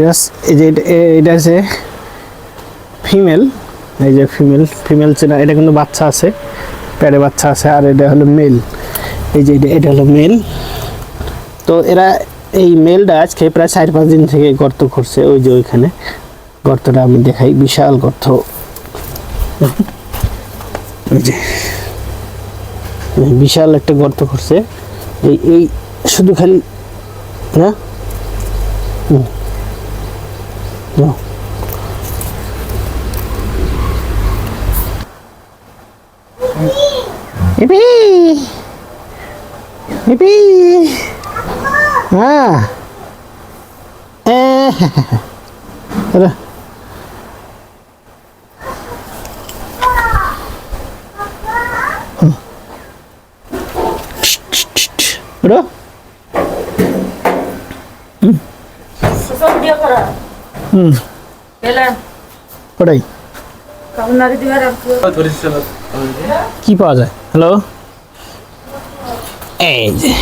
এই যে এটা আছে ফিমেল, এই যে ফিমেল চেনা, এটা কিন্তু বাচ্চা আছে, প্যাডে বাচ্চা আছে, আর এটা হলো মেল। এই যে এটা হলো মেল। তো এরা এই মেলটা আজকে প্রায় 4-5 দিন থেকে গর্ত করছে। ওই যে ওইখানে গর্তটা আমি দেখাই, বিশাল গর্ত। ওই যে বিশাল একটা গর্ত করছে। এই শুধু খালি না ওটাই কি পাওয়া যায়। হ্যালো, এই যে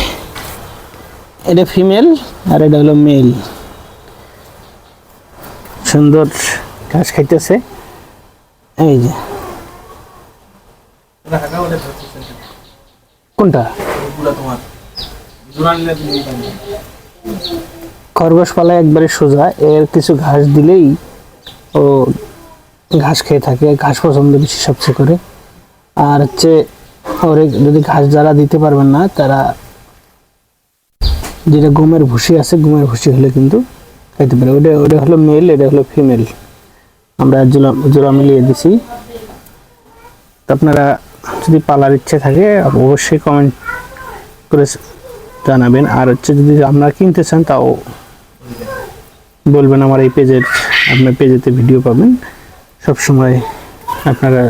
এটা ফিমেল আর এটা হলো মেল। সুন্দর ঘাস খাইতেছে। এই যে কোনটা খরগোশ পালা একবারে সোজা, এর কিছু ঘাস দিলেই ও ঘাস খেয়ে থাকে, ঘাস পছন্দ বেশি সবচেয়ে করে। আর হচ্ছে ওরে যদি ঘাস যারা দিতে পারবেন না, তারা যেটা গমের ভুসি আছে, গমের ভুসি হলে কিন্তু খাইতে পারে। ওটা হলো মেল, এটা হলো ফিমেল। আমরা জোড়া মিলিয়ে দিছি। তো আপনারা যদি পালার ইচ্ছে থাকে অবশ্যই কমেন্ট করে জানাবেন। আর হচ্ছে যদি আপনারা কিনতে চান তাও বলবেন, আমার এই পেজের, আপনার পেজেতে ভিডিও পাবেন সব সময়। আপনারা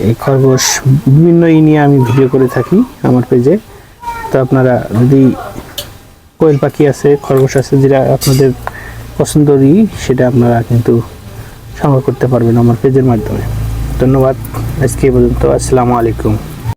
এই খরগোশ বিভিন্ন নিয়ে আমি ভিডিও করে থাকি আমার পেজে। তো আপনারা যদি কোয়েল পাখি আছে, খরগোশ আছে, যেটা আপনাদের পছন্দই সেটা আপনারা কিন্তু সংগ্রহ করতে পারবেন আমার পেজের মাধ্যমে। ধন্যবাদ, আজকে এই পর্যন্ত। আসসালামু আলাইকুম।